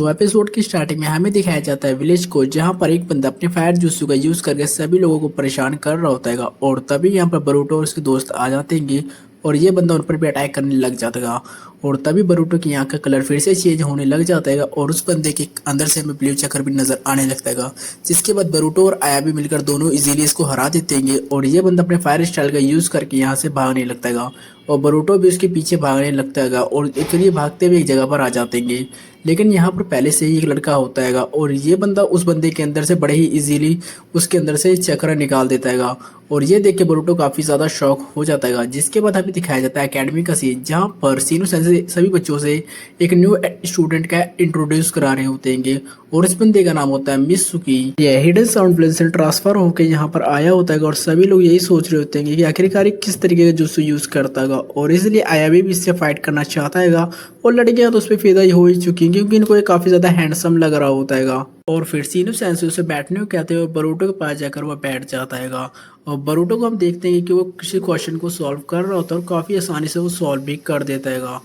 तो एपिसोड की स्टार्टिंग में हमें दिखाया जाता है विलेज को, जहां पर एक बंदा अपने फायर जुस्सू का यूज करके सभी लोगों को परेशान कर रहा होता है और तभी यहां पर बरूटो और उसके दोस्त आ जाते हैं और ये बंदा उन पर भी अटैक करने लग जाता है। और तभी बरूटो की आंख का कलर फिर से चेंज होने लग जाता है और उस बंदे के अंदर से हमें ब्लू चक्कर भी नजर आने लगता है, जिसके बाद बरूटो और आया भी मिलकर दोनों इजीली इसको हरा देते हैं और ये बंदा अपने फायर स्टाइल का यूज करके यहाँ से भागने लगता है और बरूटो भी उसके पीछे भागने लगता है और फिर ये भागते हुए एक जगह पर आ जाते हैं। लेकिन यहाँ पर पहले से ही एक लड़का होता है और ये बंदा उस बंदे के अंदर से बड़े ही इजीली उसके अंदर से चक्र निकाल देता है और ये देख के बरूटो काफी ज्यादा शॉक हो जाता है। जिसके बाद हमें दिखाया जाता है एकेडमी का सीन, जहाँ पर सीनो सेंसे सभी बच्चों से एक न्यू स्टूडेंट का इंट्रोड्यूस करा रहे होते हैं और इस बंदे का नाम होता है मित्सुकी। ये हिडन साउंड प्लेन से ट्रांसफर होकर यहाँ पर आया होता है और सभी लोग यही सोच रहे होते हैं कि आखिरकार ये किस तरीके का जुत्सु यूज करता है और इसलिए आयाबी भी इससे फाइट करना चाहता है और लड़कियां तो उस पर फिदा ही हो ही चुकी हैं क्योंकि इनको ये काफी ज्यादा हैंडसम लग रहा होता है। और फिर सीनो सेंसे उसे बैठने को कहते हैं और बरूटो के पास जाकर वो बैठ जाता है और बरूटो को हम देखते हैं कि वो किसी क्वेश्चन को सॉल्व कर रहा होता है और काफी आसानी से वो सॉल्व भी कर देता है।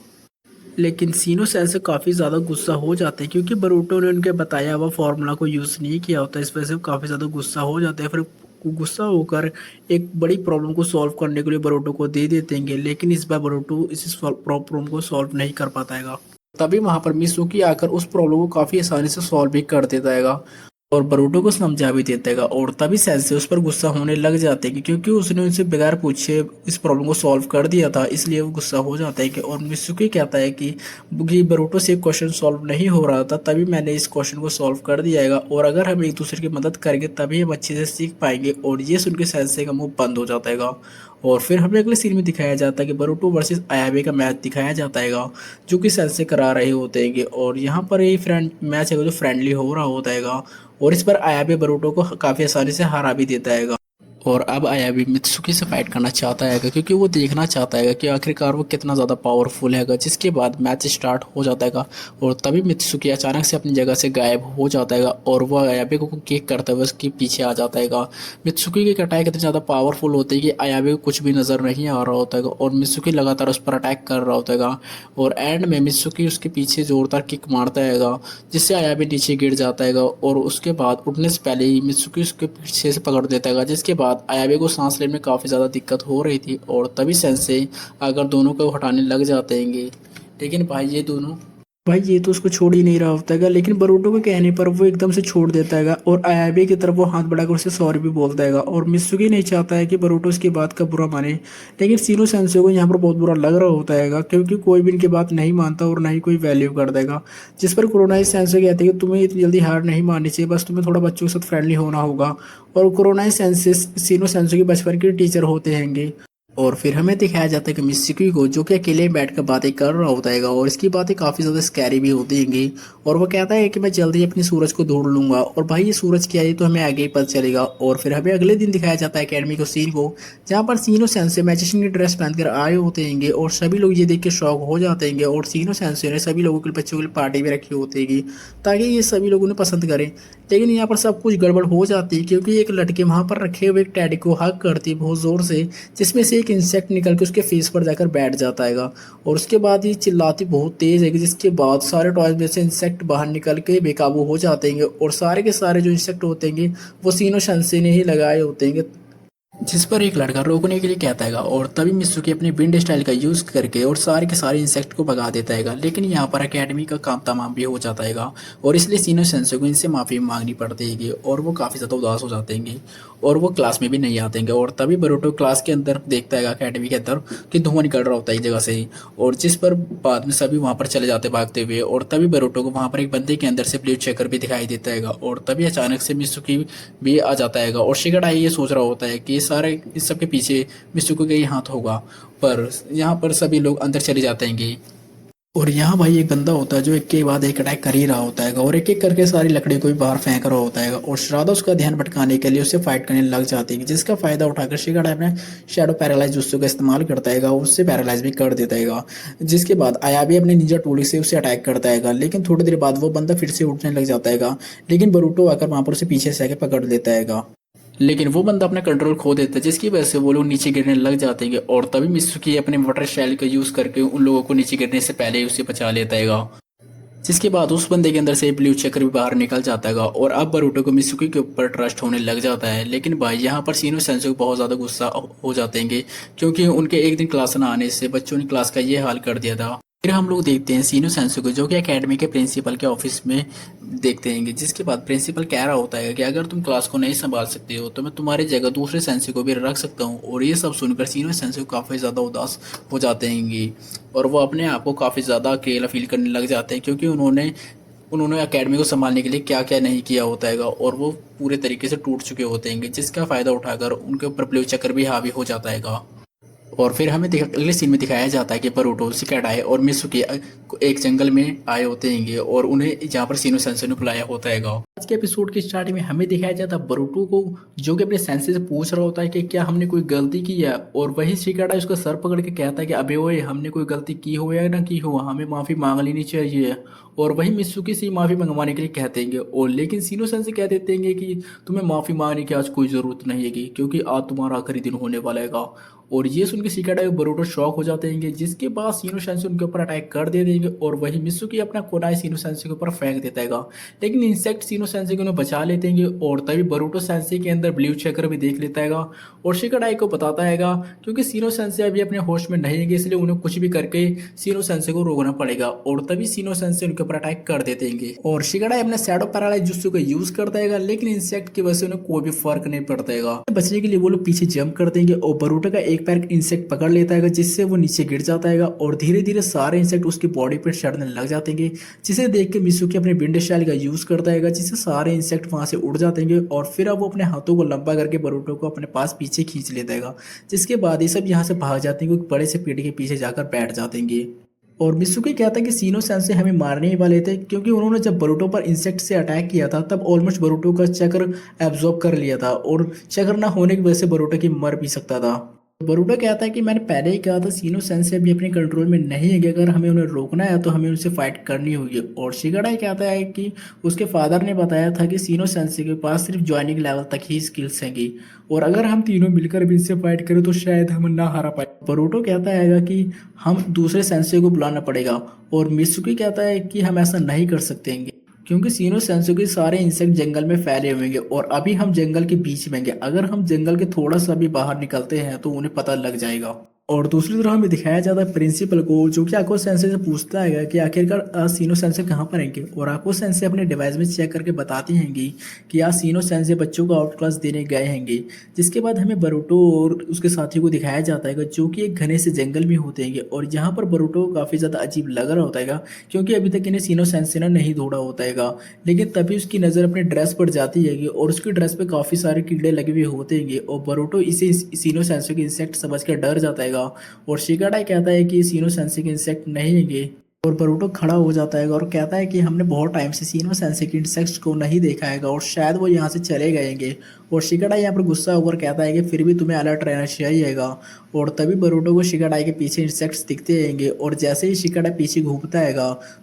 लेकिन सीनो सेंसे काफ़ी ज़्यादा गुस्सा हो जाते हैं क्योंकि बरूटो ने उनके बताया हुआ फार्मूला को यूज़ नहीं किया होता, इस वजह से वो काफ़ी ज़्यादा गुस्सा हो जाते हैं। फिर गुस्सा होकर एक बड़ी प्रॉब्लम को सॉल्व करने के लिए बरूटो को दे देते हैं, लेकिन इस बार बरूटो इस प्रॉब्लम को सॉल्व नहीं कर पाता है। तभी वहाँ पर मित्सुकी आकर उस प्रॉब्लम को काफ़ी आसानी से सॉल्व भी कर देता है और बरूटो को समझा भी देता है और तभी सेंसे उस पर गुस्सा होने लग जाते हैं क्योंकि उसने उनसे बगैर पूछे इस प्रॉब्लम को सॉल्व कर दिया था, इसलिए वो गुस्सा हो जाता है और मित्सुकी कहता है कि बरूटो से क्वेश्चन सॉल्व नहीं हो रहा था, तभी मैंने इस क्वेश्चन को सॉल्व कर दिया है और अगर हम एक दूसरे की मदद करेंगे तभी हम अच्छे से सीख पाएंगे। और ये सुन के सेंसे का मुंह बंद हो जाता है और फिर हमें अगले सीन में दिखाया जाता है कि बरूटो वर्सेस आयाबे का मैच दिखाया जाता है जो कि सेंसे करा रहे होते हैं और यहाँ पर ये फ्रेंड मैच है जो फ्रेंडली हो रहा होता है और इस पर आयाबे बरूटो को काफ़ी आसानी से हरा भी देता है। और अब आयाबे मित्सुकी से फाइट करना चाहता है क्योंकि वो देखना चाहता है कि आखिरकार वो कितना ज़्यादा पावरफुल है। जिसके बाद मैच स्टार्ट हो जाता है और तभी मित्सुकी अचानक से अपनी जगह से गायब हो जाता है और वो आयाबे को किक करते हुए उसके पीछे आ जाता है। मित्सुकी के अटैक इतने ज़्यादा पावरफुल होते हैं कि आयाबे को कुछ भी नज़र नहीं आ रहा होता है और मित्सुकी लगातार उस पर अटैक कर रहा होता है और एंड में मित्सुकी उसके पीछे जोरदार किक मारता है जिससे आयाबे नीचे गिर जाता है और उसके बाद उठने से पहले ही मित्सुकी उसके पीछे से पकड़ देता है, जिसके बाद आयाबे को सांस लेने में काफ़ी ज़्यादा दिक्कत हो रही थी और तभी सेंसे अगर दोनों को हटाने लग जाते हैं। लेकिन भाई ये तो उसको छोड़ ही नहीं रहा होता है, लेकिन बरूटो के कहने पर वो एकदम से छोड़ देता है और आयाबे की तरफ वो हाथ बढ़ाकर उसे सॉरी भी बोलता है और मित्सुकी नहीं चाहता है कि बरूटो इसकी बात का बुरा माने, लेकिन सीनो सेंसे को यहाँ पर बहुत बुरा लग रहा होता है क्योंकि कोई भी इनकी बात नहीं मानता और ना ही कोई वैल्यू कर देगा। जिस पर कुरोनाई सेंसे कहते हैं कि तुम्हें इतनी जल्दी हार नहीं माननी चाहिए, बस तुम्हें थोड़ा बच्चों के साथ फ्रेंडली होना होगा। और कुरोनाई सेंसे सीनो सेंसे के बचपन के टीचर होते हैं और फिर हमें दिखाया जाता है कि मित्सुकी को जो कि अकेले बैठकर बातें कर रहा होता है और इसकी बातें काफ़ी ज़्यादा स्कैरी भी होती हैं और वो कहता है कि मैं जल्दी अपनी सूरज को ढूंढ लूंगा और भाई ये सूरज क्या है तो हमें आगे ही पता चलेगा। और फिर हमें अगले दिन दिखाया जाता है अकेडमी को सीन को, जहाँ पर सीनो सेंसे मैजिशियन की ड्रेस पहनकर आए होते हैं और सभी लोग ये देख के शॉक हो जाते हैं और सीनो सेंसे ने सभी लोगों के बच्चों के लिए पार्टी भी रखी होती है ताकि ये सभी लोग उन्हें पसंद करें। लेकिन यहाँ पर सब कुछ गड़बड़ हो जाती है क्योंकि एक लड़के वहाँ पर रखे हुए एक टैडी को हक करती है बहुत ज़ोर से, जिसमें से एक इंसेक्ट निकल के उसके फेस पर जाकर बैठ जाता है और उसके बाद ये चिल्लाती बहुत तेज़ है जिसके बाद सारे टॉयज में से इंसेक्ट बाहर निकल के बेकाबू हो जाते हैं और सारे के सारे जो इंसेक्ट होते हैं वो सीनो सेंसे ने ही लगाए होते हैं, जिस पर एक लड़का रोकने के लिए कहता है और तभी मित्सुकी अपने विंड स्टाइल का यूज़ करके और सारे के सारे इंसेक्ट को भगा देता है। लेकिन यहाँ पर एकेडमी का काम तमाम भी हो जाता है और इसलिए सीनो सेंसे को इनसे माफ़ी मांगनी पड़ती है और वो काफ़ी ज़्यादा उदास हो जाते हैं और वो क्लास में भी नहीं आते हैं और तभी बरूटो क्लास के अंदर देखता है एकेडमी के अंदर कि धुआं निकल रहा होता है एक जगह से ही और जिस पर बाद में सभी वहाँ पर चले जाते भागते हुए और तभी बरूटो को वहाँ पर एक बंदे के अंदर से ब्लू चेकर भी दिखाई देता है और तभी अचानक से मित्सुकी भी आ जाता है और शिगाटाई ये सोच रहा होता है कि सारे इस सब के पीछे मित्सुकी का ही हाथ होगा, पर यहाँ पर सभी लोग अंदर चले जाते हैं और यहाँ भाई एक बंदा होता है जो एक के बाद एक अटैक कर ही रहा होता है और एक एक करके सारी लकड़ी को भी बाहर फेंक रहा होता है और श्राद्धा उसका ध्यान भटकाने के लिए उससे फाइट करने लग जाती है, जिसका फायदा उठाकर शिगाटाई अपने शैडो पैरालाइज जुत्सु का इस्तेमाल करता है और उससे पैरालाइज भी कर देता है। जिसके बाद आयाबे अपने निंजा टूली से उसे अटैक करता है, लेकिन थोड़ी देर बाद वो बंदा फिर से उठने लग जाता है, लेकिन बरूटो आकर वहाँ पर उसे पीछे से आके पकड़ लेता है। लेकिन वो बंदा अपना कंट्रोल खो देता है जिसकी वजह से वो लोग नीचे गिरने लग जाते हैं और तभी मित्सुकी अपने वाटर शैल का यूज़ करके उन लोगों को नीचे गिरने से पहले ही उसे बचा लेता है। जिसके बाद उस बंदे के अंदर से ब्लू चक्र भी बाहर निकल जाता है और अब बरूटो को मित्सुकी के ऊपर ट्रस्ट होने लग जाता है। लेकिन भाई यहाँ पर सीनो सेंसे को बहुत ज़्यादा गुस्सा हो जाते हैं क्योंकि उनके एक दिन क्लास ना आने से बच्चों ने क्लास का ये हाल कर दिया था। फिर हम लोग देखते हैं सीनो सेंसे को जो कि एकेडमी के प्रिंसिपल के ऑफिस में देखते हैं, जिसके बाद प्रिंसिपल कह रहा होता है कि अगर तुम क्लास को नहीं संभाल सकते हो तो मैं तुम्हारी जगह दूसरे सेंसे को भी रख सकता हूँ। और ये सब सुनकर सीनो सेंसे को काफ़ी ज़्यादा उदास हो जाते हैं और वो अपने आप को काफ़ी ज़्यादा अकेला फील करने लग जाते हैं क्योंकि उन्होंने उन्होंने एकेडमी को संभालने के लिए क्या क्या नहीं किया होता है और वो पूरे तरीके से टूट चुके होते हैं, जिसका फ़ायदा उठाकर उनके ऊपर ब्लू चक्कर भी हावी हो जाता है। और फिर हमें अगले सीन में दिखाया जाता है कि बरूटो, शिकाडाई और मित्सुकी एक जंगल में आए होते हैं और उन्हें यहाँ पर सीनो सेंसे ने बुलाया होता है। आज के एपिसोड की स्टार्टिंग में हमें दिखाया जाता है बरूटो को जो कि अपने सेंसे से पूछ रहा होता है कि क्या हमने कोई गलती की है, और वही शिकाडाई उसका सर पकड़ के कहता है कि अबे ओए हमने कोई गलती की हो या ना की हो, हमें माफ़ी मांग लेनी चाहिए। और वही मित्सुकी से माफ़ी मंगवाने के लिए कहते हैं और लेकिन सीनो सेंसे कह देते हैं कि तुम्हें माफ़ी मांगने की आज कोई ज़रूरत नहीं है क्योंकि आज तुम्हारा आखिरी दिन होने वाला है। और ये सुन के शिकाडाई और बरूटो शॉक हो जाते हैं, जिसके बाद सीनो सेंसे उनके ऊपर अटैक कर दे देंगे और वही मित्सुकी अपना कोनाई सीनो सेंसे के ऊपर फेंक देता है। लेकिन इंसेक्ट सीनो सेंसे को उन्हें बचा लेते हैं और तभी बरूटो सेंसे के अंदर ब्लू चक्र भी देख लेता है और शिकाडाई को बताता है क्योंकि सीनो सेंसे अभी अपने होश में नहीं है इसलिए उन्हें कुछ भी करके सीनो सेंसे को रोकना पड़ेगा। और तभी सीनो सेंसे उनके ऊपर अटैक कर देते हैं और शिकाडाई अपने शैडो पैरालाइज जुत्सु का यूज करता है, लेकिन इंसेक्ट की वजह से उन्हें कोई भी फर्क नहीं पड़ता है। बचने के लिए वो लोग पीछे जंप कर देंगे और बरूटो का एक पैर इंसेक्ट पकड़ लेता है जिससे वो नीचे गिर जाता है और धीरे धीरे सारे इंसेक्ट उसकी बॉडी पर चढ़ने लग जाते हैं, जिसे देख के मित्सुकी अपने विंड शैल का यूज करता है जिससे सारे इंसेक्ट वहां से उड़ जाते हैं और फिर अब वो अपने हाथों को लंबा करके बरूटो को अपने पास पीछे खींच लेता है। जिसके बाद ये सब यहाँ से भाग जाते हैं, बड़े से पेड़ के पीछे जाकर बैठ जाते हैं। और मित्सुकी कहता है कि सीनो सेंसे हमें मारने ही वाले थे क्योंकि उन्होंने जब बरूटो पर इंसेक्ट से अटैक किया था तब ऑलमोस्ट बरूटो का चक्र एब्जॉर्ब कर लिया था और चक्र ना होने की वजह से बरूटो की मर भी सकता था। बरूटो कहता है कि मैंने पहले ही कहा था सीनो सेंसे अभी अपने कंट्रोल में नहीं है कि अगर हमें उन्हें रोकना है तो हमें उनसे फाइट करनी होगी। और शिकाडाई कहता है कि उसके फादर ने बताया था कि सीनो सेंसे के पास सिर्फ ज्वाइनिंग लेवल तक ही स्किल्स हैं और अगर हम तीनों मिलकर भी इनसे फाइट करें तो शायद हम ना हारा पाए। बरूटो कहता है कि हम दूसरे सेंसे को बुलाना पड़ेगा और मित्सुकी कहता है कि हम ऐसा नहीं कर सकते क्योंकि सीनो सेंसो के सारे इंसेक्ट जंगल में फैले हुए हैं और अभी हम जंगल के बीच में हैं, अगर हम जंगल के थोड़ा सा भी बाहर निकलते हैं तो उन्हें पता लग जाएगा। और दूसरी तरफ हमें दिखाया जाता है प्रिंसिपल को जो कि आको सेंसे से पूछता है कि आखिरकार सीनो सेंसे कहाँ पर रहेंगे और आको सेंसे अपने डिवाइस में चेक करके बताती हैं कि आज सीनो सेंसे बच्चों को आउट क्लास देने गए हैं। जिसके बाद हमें बरूटो और उसके साथियों को दिखाया जाता है जो कि एक घने से जंगल में होते हैं और यहाँ पर बरूटो काफ़ी ज़्यादा अजीब लग रहा होता है क्योंकि अभी तक इन्हें सीनो सेंसे ने नहीं ढूंढा होता है। लेकिन तभी उसकी नज़र अपने ड्रेस पर जाती है और उसकी ड्रेस पे काफ़ी सारे कीड़े लगे हुए होते हैं और बरूटो इसे सीनो सेंसे के इंसेक्ट समझ कर डर जाता है और शिकाडाई कहता है कि सीनो सेंसे के इंसेक्ट नहीं है और बरूटो खड़ा हो जाता है और कहता है कि हमने बहुत टाइम से सीनो सेंसे के इंसेक्ट्स को नहीं देखा है और शायद वो यहाँ से चले गएंगे। और शिकाडाई यहाँ पर गुस्सा होकर कहता है कि फिर भी तुम्हें अलर्ट रहना चाहिएगा। और तभी बरूटो को शिकाडाई के पीछे इंसेक्ट्स दिखते हैं और जैसे ही शिकाडाई पीछे घूमता है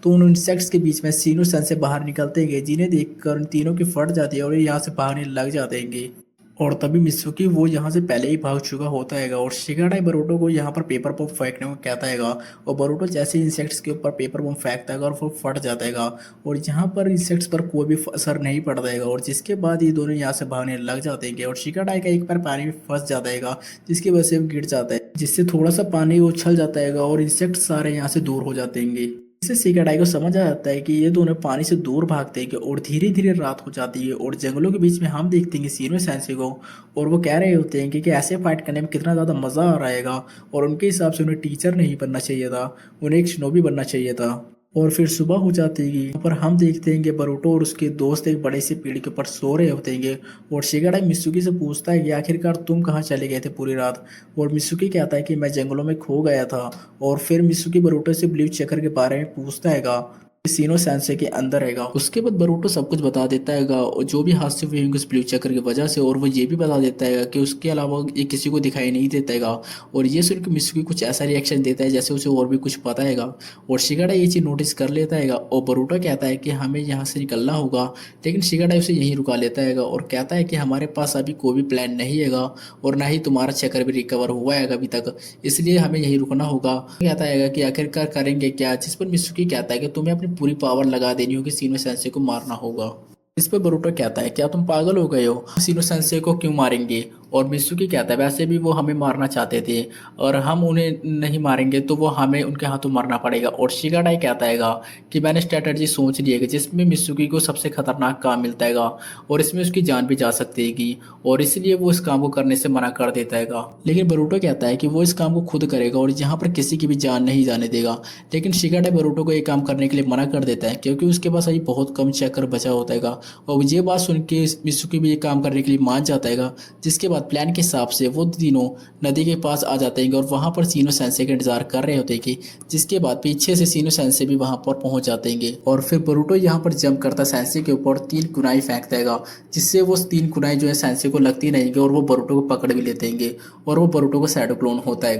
तो उन इंसेक्ट्स के बीच में सीनो सेंसे बाहर निकलते हैं, जिन्हें देखकर उन तीनों की फट जाती है और यहाँ से भागने लग जाते हैं। और तभी मित्सुकी वो यहाँ से पहले ही भाग चुका होता है और शिकाडाई बरूटो को यहाँ पर पेपर बम फेंकने को कहता है और बरूटो जैसे इंसेक्ट्स के ऊपर पेपर बम फेंकता है और वो फट जाता है और यहाँ पर इंसेक्ट्स पर कोई भी असर नहीं पड़ता है और जिसके बाद ये दोनों यहाँ से भागने लग जाते हैं और शिकाडाई का एक पैर पानी में फंस जाता है जिसकी वजह से वो गिर जाता है, जिससे थोड़ा सा पानी उछल जाता है और इंसेक्ट सारे यहाँ से दूर हो जाते हैं। इससे शिकाडाई को समझ आ जाता है कि ये दोनों पानी से दूर भागते हैं और धीरे धीरे रात हो जाती है और जंगलों के बीच में हम देखते हैं सीनो सेंसे को और वो कह रहे होते हैं कि ऐसे फाइट करने में कितना ज़्यादा मज़ा आ रहेगा और उनके हिसाब से उन्हें टीचर नहीं बनना चाहिए था, उन्हें एक शिनोबी बनना चाहिए था। और फिर सुबह हो जाती है। यहाँ पर हम देखते हैं कि बरूटो और उसके दोस्त एक बड़े से पेड़ के ऊपर सो रहे होते हैं और शिकाडाई मित्सुकी से पूछता है कि आखिरकार तुम कहाँ चले गए थे पूरी रात। और मित्सुकी कहता है कि मैं जंगलों में खो गया था। और फिर मित्सुकी बरूटो से ब्लू चक्र के बारे में पूछता है सीनो सेंसे के अंदर रहेगा। उसके बाद बरूटो सब कुछ बता देता है और जो भी हादसे हुए होंगे उस ब्लू चक्र की वजह से, और वो ये भी बता देता है कि उसके अलावा ये किसी को दिखाई नहीं देता है। और ये सुन के मित्सुकी कुछ ऐसा रिएक्शन देता है जैसे उसे और भी कुछ पता है और शिकाडाई ये चीज़ नोटिस कर लेता है और बरूटो कहता है कि हमें यहाँ से निकलना होगा, लेकिन शिकाडाई उसे यहीं रुका लेता है और कहता है कि हमारे पास अभी कोई भी प्लान नहीं है और ना ही तुम्हारा चक्र भी रिकवर हुआ है अभी तक, इसलिए हमें यहीं रुकना होगा। कहता है कि आखिरकार करेंगे क्या, जिस पर मित्सुकी कहता है कि तुम्हें अपनी पूरी पावर लगा देनी होगी, सीनो सेंसे को मारना होगा। इस पर बरूटो कहता है क्या तुम पागल हो गए हो, सीनो सेंसे को क्यों मारेंगे। और मित्सुकी कहता है वैसे भी वो हमें मारना चाहते थे और हम उन्हें नहीं मारेंगे तो वो हमें उनके हाथों मारना पड़ेगा। और शिगाडाई कहता है कि मैंने स्ट्रेटजी सोच ली है जिसमें मित्सुकी को सबसे खतरनाक काम मिलता है और इसमें उसकी जान भी जा सकती है और इसलिए वो इस काम को करने से मना कर देता है। लेकिन बरूटो कहता है कि वो इस काम को खुद करेगा और यहाँ पर किसी की भी जान नहीं जाने देगा। लेकिन शिगाडाई बरूटो को ये काम करने के लिए मना कर देता है क्योंकि उसके पास अभी बहुत कम चक्कर बचा होता है। और ये बात सुन के मित्सुकी भी ये काम करने के लिए मान जाता है, जिसके बाद प्लान के हिसाब से वो तीनों नदी के पास आ जाते हैं और वहाँ पर सीनो सेंसे का इंतजार कर रहे होते हैं। जिसके बाद पीछे से सीनो सेंसे भी वहाँ पर पहुँच जाते हैं और फिर बरूटो यहाँ पर जंप करता सेंसे के ऊपर 3 कुनाई फेंकता है, जिससे वो 3 कुनाई जो है सेंसे को लगती नहीं और वो बरूटो को पकड़ भी लेते हैं और वो बरूटो को शैडो क्लोन होता है।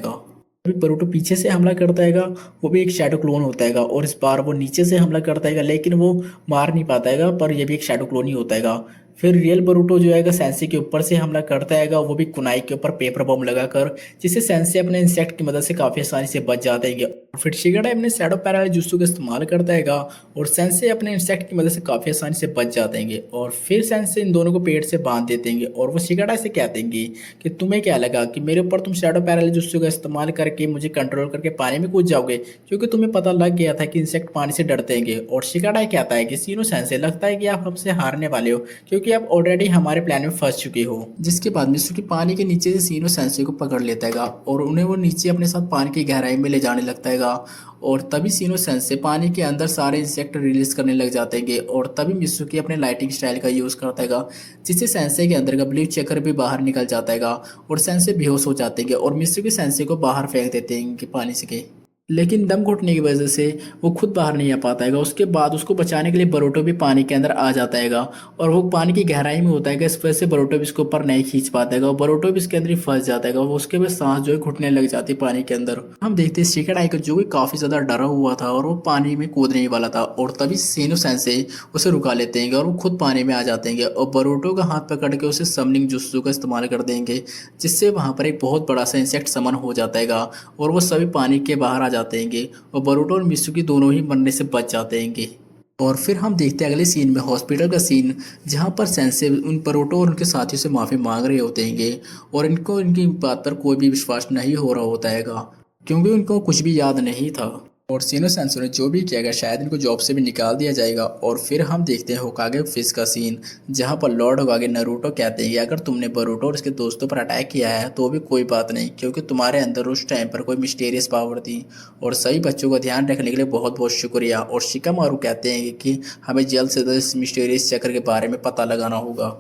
अभी बरूटो पीछे से हमला करता है, वो भी एक शैडो क्लोन होता है और इस बार वो नीचे से हमला करता है लेकिन वो मार नहीं पाता है, पर यह भी एक शैडो क्लोन ही होता है। फिर रियल बरूटो जो है सेंसे के ऊपर से हमला करता है, वो भी कुनाई के ऊपर पेपर बम लगाकर, जिससे सेंसे अपने इंसेक्ट की मदद से काफी आसानी से बच जाते हैं। फिर शिगाडाई अपने शैडो पैरालाइज जुत्सु का इस्तेमाल करता है और सेंसे अपने इंसेक्ट की मदद से काफी आसानी से बच जाते हैं और फिर सेंसे इन दोनों को पेट से बांध देते हैं और वो शिगाडाई से कहते हैं कि तुम्हें क्या लगा कि मेरे ऊपर तुम शैडो पैरालाइज जुत्सु का इस्तेमाल करके मुझे कंट्रोल करके पानी में कूद जाओगे, क्योंकि तुम्हें पता लग गया था कि इंसेक्ट पानी से डरते हैं। और शिगाडाई कहता है कि सीनो सेंसे लगता है कि आप हमसे हारने वाले हो क्योंकि आप ऑलरेडी हमारे प्लान में फंस चुके हो। जिसके बाद मित्सुकी पानी के नीचे से सीनो सेंसे को पकड़ लेता है और उन्हें वो नीचे अपने साथ पानी की गहराई में ले जाने लगता है और तभी सीनो सेंसे पानी के अंदर सारे इंसेक्ट रिलीज करने लग जाते हैं और तभी मित्सुकी अपने लाइटिंग स्टाइल का यूज करता है, जिससे सेंसे के अंदर का ब्लू चक्कर भी बाहर निकल जाता है और सेंसे बेहोश हो जाते हैं और मित्सुकी सेंसे को बाहर फेंक देते हैं कि पानी से। लेकिन दम घुटने की वजह से वो खुद बाहर नहीं आ पाता है। उसके बाद उसको बचाने के लिए बरूटो भी पानी के अंदर आ जाता है और वो पानी की गहराई में होता है, इस वजह से बरूटो भी इसके ऊपर नहीं खींच पाता है और बरूटो भी इसके अंदर ही फंस जाता है। वो उसके बाद सांस जो है घुटने लग जाती है पानी के अंदर। हम देखते हैं शिगाडाई को जो कि काफी ज्यादा डरा हुआ था और वो पानी में कूदने वाला था और तभी सीनो सेंसे उसे रुका लेते हैं और वो खुद पानी में आ जाते हैं और बरूटो का हाथ पकड़ के उसे समनिंग जुत्सु का इस्तेमाल कर देंगे, जिससे वहां पर एक बहुत बड़ा सा इंसेक्ट समन हो जाता है और वो सभी पानी के बाहर आ जाते हैं और बरूटो और मित्सुकी दोनों ही मरने से बच जाते हैं। और फिर हम देखते हैं अगले सीन में हॉस्पिटल का सीन, जहां पर सेंसे उन बरूटो और उनके साथियों से माफ़ी मांग रहे होते हैं और इनको इनकी बात पर कोई भी विश्वास नहीं हो रहा होता है क्योंकि उनको कुछ भी याद नहीं था और सीनो सेंसे ने जो भी किया गया शायद इनको जॉब से भी निकाल दिया जाएगा। और फिर हम देखते हैं होकागे फिश का सीन, जहां पर लॉर्ड होकागे नारुतो कहते हैं कि अगर तुमने बरूटो और उसके दोस्तों पर अटैक किया है तो भी कोई बात नहीं, क्योंकि तुम्हारे अंदर उस टाइम पर कोई मिस्टीरियस पावर थी और सभी बच्चों का ध्यान रखने के लिए बहुत बहुत शुक्रिया। और शिकामारू कहते हैं कि हमें जल्द से जल्द इस मिस्टीरियस चक्र के बारे में पता लगाना होगा।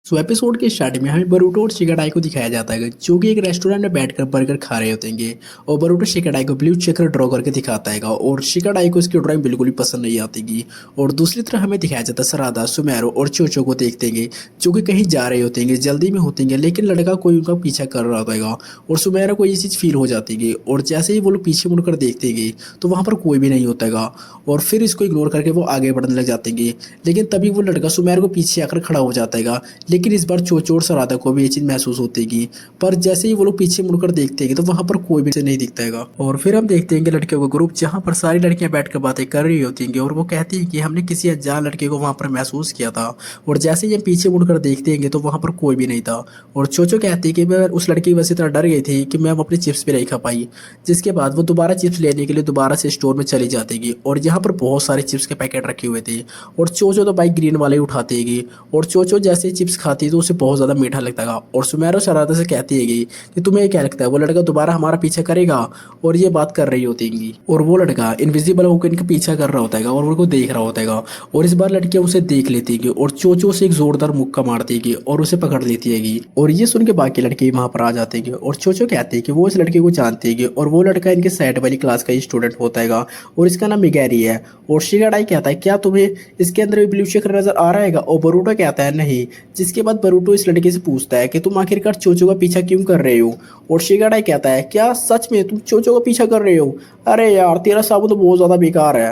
सो एपिसोड के स्टार्टिंग में हमें बरूटो और शिगाडाई को दिखाया जाता है जो कि एक रेस्टोरेंट में बैठकर बर्गर खा रहे होते हैं और बरूटो शिगाडाई को ब्लू चक्र ड्रॉ करके दिखाता है और शिगाडाई को इसकी ड्राइंग बिल्कुल भी पसंद नहीं आती। और दूसरी तरफ हमें दिखाया जाता है सरादा, सुमेरो और चोचो को देखते हैं जो कि कहीं जा रहे होते हैं, जल्दी में होते हैं, लेकिन लड़का कोई उनका पीछा कर रहा होता है और सुमेरो को ये चीज़ फील हो जाती है और जैसे ही वो लोग पीछे मुड़कर देखते हैं तो वहाँ पर कोई भी नहीं होता है और फिर इसको इग्नोर करके वो आगे बढ़ने लग जाते हैं। लेकिन तभी वो लड़का सुमेरो को पीछे आकर खड़ा हो जाता है, लेकिन इस बार चोचो और सरादा को भी ये चीज महसूस होती है। पर जैसे ही वो लोग पीछे मुड़कर देखते हैं तो वहां पर कोई भी नहीं दिखता है और फिर हम देखते हैं कि लड़कियों का ग्रुप जहां पर सारी लड़कियां बैठकर बातें कर रही होती हैं और वो कहती हैं कि हमने किसी अनजान लड़के को वहां पर महसूस किया था और जैसे ही हम पीछे मुड़कर देखते हैं तो वहां पर कोई भी नहीं था। और चोचो कहती है कि मैं उस लड़की की वजह से इतना डर गई थी कि मैं अपने चिप्स भी नहीं खा पाई। जिसके बाद वो दोबारा चिप्स लेने के लिए दोबारा से स्टोर में चली जाती है और यहाँ पर बहुत सारे चिप्स के पैकेट रखे हुए थे और चोचो तो बाइक ग्रीन वाले ही उठाती है और चोचो जैसे ही चिप्स खाती है तो उसे बहुत ज़्यादा मीठा लगता है और सुमेरो शरारत से कहती है कि तुम्हें क्या लगता है वो लड़का दोबारा हमारा पीछा करेगा। और ये बात कर रही होती है और वो लड़का इनविजिबल होकर इनका पीछा कर रहा होता है और उनको देख रहा होता है और इस बार लड़कियां उसे देख लेती है और चोचो से एक जोरदार मुक्का मारती है और उसे पकड़ लेती है और ये सुन के बाकी लड़के वहां पर आ जाते हैं और चोचो कहते हैं कि वो इस लड़के को जानती है और वो लड़का इनके साइड वाली क्लास का ही स्टूडेंट होता है और इसका नाम मिगैरी है। और शिगाडाई कहता है क्या तुम्हें इसके अंदर भी ब्लू चक्र नजर आ रहा है और बरूटो कहता है नहीं। जिसके बाद बरूटो इस लड़के से पूछता है कि तुम आखिरकार चोचो का पीछा क्यों कर रहे हो। और शिगाडाई कहता है क्या सच में तुम चोचो का पीछा कर रहे हो, अरे यार तेरा साबुन तो बहुत ज्यादा बेकार है।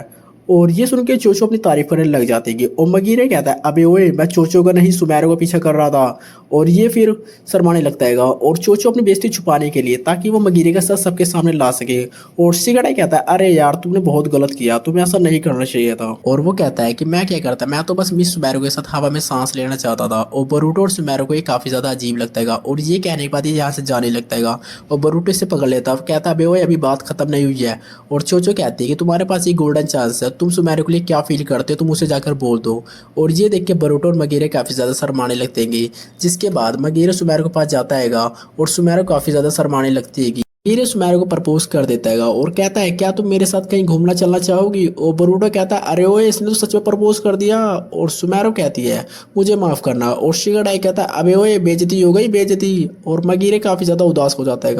और ये सुन के चोचो अपनी तारीफ करने लग जाती है और मगीरे कहता है अबे ओए मैं चोचो का नहीं सुमेरो का पीछा कर रहा था। और ये फिर शर्माने लगता है और चोचो अपनी बेइज्जती छुपाने के लिए ताकि वो मगीरे का सच सबके सामने ला सके। और शिगाडाई कहता है अरे यार तुमने बहुत गलत किया, तुम्हें ऐसा नहीं करना चाहिए था। और वो कहता है कि मैं क्या करता, मैं तो बस मिस सुमेरो के साथ हवा में सांस लेना चाहता था। और बरूटो और सुमेरो को ये काफी ज्यादा अजीब लगता है और ये कहने के बाद ये यहाँ से जाने लगता है और बरूटो से पकड़ लेता है, कहता है बे ओए अभी बात खत्म नहीं हुई है। और चोचो कहती है कि तुम्हारे पास ये गोल्डन चांस है, तुम सुमेरो के लिए क्या फील करते हो तुम उसे जाकर बोल दो। और ये देख के बरूटो और मगीरे काफी ज्यादा शर्माने लगते हैं। जिसके बाद मगीरे सुमेरो के पास जाता है और सुमेरो काफी ज्यादा शर्माने लगती है। हीरे सुमेरो को प्रपोज कर देता है और कहता है क्या तुम मेरे साथ कहीं घूमना चलना चाहोगी। और बरूटो कहता है अरे ओए इसने तो सच में प्रपोज कर दिया। और सुमेरो कहती है मुझे माफ करना। और शिगाडाई कहता है अबे ओए बेइज्जती हो गई बेइज्जती। और मगीरे काफी ज्यादा उदास हो जाता है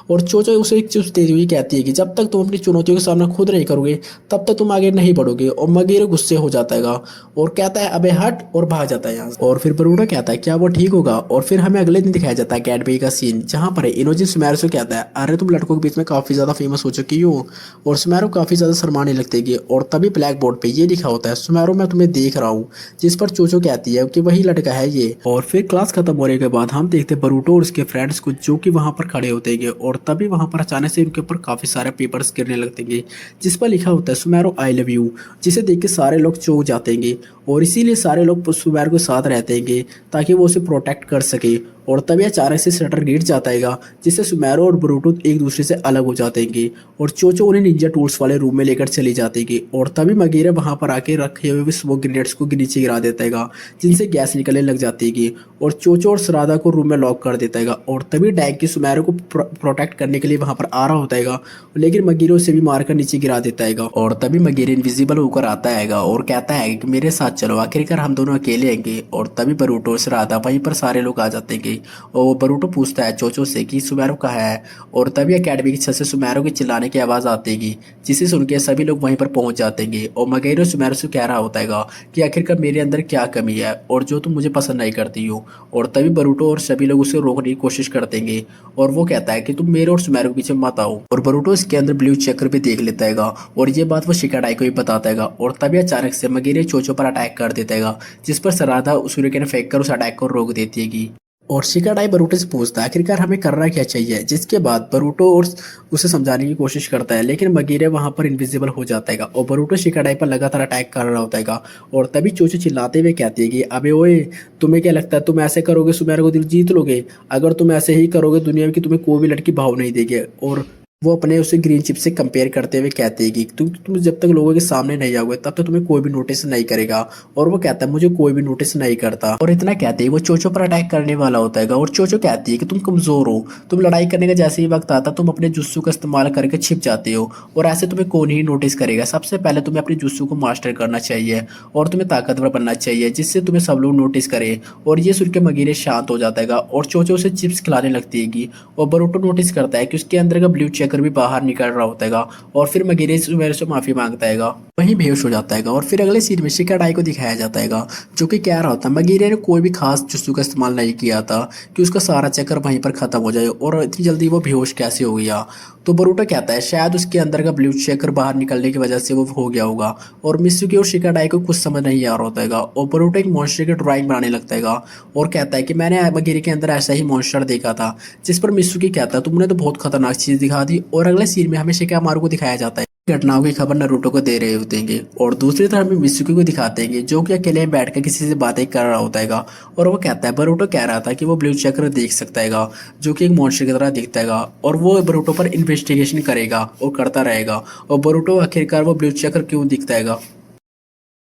और चोचो उसे एक चिप्स देती हुई कहती है कि जब तक तुम अपनी चुनौतियों के सामना खुद नहीं करोगे तब तक तुम आगे नहीं बढ़ोगे। और मगीरे गुस्से हो जाता है और कहता है अबे हट और भाग जाता है यहाँ से। और फिर बरूटो कहता है क्या वो ठीक होगा। और फिर हमें अगले दिन दिखाया जाता है कैडबरी का सीन जहाँ पर इनोजी सुमेरो से कहता है अरे तुम लड़कों के बीच में काफी ज्यादा फेमस हो चुकी हो। और सुमेरो काफी ज्यादा शर्माने लगती है और तभी ब्लैक बोर्ड पे ये लिखा होता है सुमेरो मैं तुम्हें देख रहा हूँ। जिस पर चोचो कहती है कि वही लड़का है ये। और फिर क्लास खत्म होने के बाद हम देखते हैं बरूटो और उसके फ्रेंड्स को जो कि वहां पर खड़े होते हैं और तभी वहां पर अचानक से उनके ऊपर काफी सारे पेपर्स गिरने लगते हैं जिस पर लिखा होता है सुमेरो आई लव यू। जिसे देख के सारे लोग चौंक जाते हैं और इसीलिए सारे लोग सुमेरो के साथ रहते हैं ताकि वो उसे प्रोटेक्ट कर सके। और तभी अचानक से शटर गिर जाता है जिससे सुमेरो और बरूटो एक दूसरे से अलग हो जाते हैं और चोचो उन्हें निंजा टूल्स वाले रूम में लेकर चली जाती है। और तभी मगीरे वहां पर आके रखे हुए स्मोक ग्रेनेड्स को नीचे गिरा देता है जिनसे गैस निकलने लग जाती है। और चोचो और सरादा को रूम में लॉक कर देता है और तभी डैंकी सुमेरो को प्रोटेक्ट करने के लिए वहां पर आ रहा होता है लेकिन मगीरे उसे भी मारकर नीचे गिरा देता है। और तभी मगीरे इनविजिबल होकर आता है और कहता है कि मेरे साथ चलो, आखिरकार हम दोनों अकेले आएंगे। और तभी बरूटो और सरादा वहीं पर सारे लोग आ जाते हैं और बरूटो पूछता है चोचो से कि सुमेरो कहाँ है। और तभी अकेडमी की छत से सुमेरो के चिल्लाने की आवाज आती है जिसे सुन के सभी लोग वहीं पर पहुंच जाते हैं। और मगीरे सुमेरो से कह रहा होता है कि आखिरकार मेरे अंदर क्या कमी है और जो तुम मुझे पसंद नहीं करती हो। और तभी बरूटो और सभी लोग उसे रोकने की कोशिश करते हैं और वो कहता है कि तुम मेरे और सुमेरो के पीछे मत आओ। और बरूटो इसके अंदर ब्लू चक्र भी देख लेता है और ये बात वो शिगाडाई को भी बताता है। और तभी अचानक से मगीरे चोचो पर अटैक कर देता है जिस पर सरादा सूर्यकिरण फेंक कर उस अटैक को रोक देती है। और शिगाडाई बरूटो से पूछता है आखिरकार हमें करना क्या चाहिए। जिसके बाद बरूटो और उसे समझाने की कोशिश करता है लेकिन मगीरे वहां पर इनविजिबल हो जाता है और बरूटो शिगाडाई पर लगातार अटैक कर रहा होता है। और तभी चोचो चिल्लाते हुए कहती है कि अबे ओए तुम्हें क्या लगता है तुम ऐसे करोगे सुमेरो को दिल जीत लोगे। अगर तुम ऐसे ही करोगे दुनिया की तुम्हें कोई भी लड़की भाव नहीं देगी। और वो अपने उसे ग्रीन चिप से कंपेयर करते हुए कहते हैं कि तुम जब तक लोगों के सामने नहीं आओगे तब तक तुम्हें कोई भी नोटिस नहीं करेगा। और वो कहता है मुझे कोई भी नोटिस नहीं करता। और इतना कहते ही वो चोचो पर अटैक करने वाला होता है और चोचो कहती है कि तुम कमजोर हो, तुम लड़ाई करने का जैसे ही वक्त आता तुम अपने जुस्सू का इस्तेमाल करके छिप जाते हो और ऐसे तुम्हें कौन ही नोटिस करेगा। सबसे पहले तुम्हें अपने जुस्सू को मास्टर करना चाहिए और तुम्हें ताकतवर बनना चाहिए जिससे तुम्हें सब लोग नोटिस करें। और ये सुन के मगीरे शांत हो जाता है और चोचो उसे चिप्स खिलाने लगती है और बरूटो नोटिस करता है कि उसके अंदर का ब्लू चेकर भी बाहर निकल रहा होता है और फिर मगीरे सुमेरो से माफी मांगता है वहीं बेहोश हो जाता है। और फिर अगले सीन में शिगाडाई को दिखाया जाता है जो कि कह रहा होता है मगीरे ने कोई भी खास जुस्सू का इस्तेमाल नहीं किया था कि उसका सारा चक्कर वहीं पर खत्म हो जाए और इतनी जल्दी वो बेहोश कैसे हो गया। तो बरूटो कहता है शायद उसके अंदर का ब्लू चेकर बाहर निकलने की वजह से वो हो गया होगा। और मित्सुकी और शिगाडाई को कुछ समझ नहीं आ रहा होता है और बरूटो एक मॉन्स्टर की ड्राइंग बनाने लगता है और कहता है कि मैंने मगीरे के अंदर ऐसा ही मॉन्स्टर देखा था। जिस पर मित्सुकी कहता है तुमने तो बहुत खतरनाक चीज दिखा दी। और अगले सीन में हमें शिकामारू को दिखाया जाता है घटनाओं की खबर नारुतो को दे रहे होते हैं और दूसरी तरफ हमें मित्सुकी को दिखाते हैं जो कि अकेले बैठकर किसी से बातें कर रहा होता है और वो कहता है बरूटो कह रहा था कि वो ब्लू चक्र देख सकता है जो कि एक मॉन्स्टर की तरह दिखता है और वो बरूटो पर इन्वेस्टिगेशन करेगा और करता रहेगा और बरूटो आखिरकार वो ब्लू चक्र क्यों दिखता है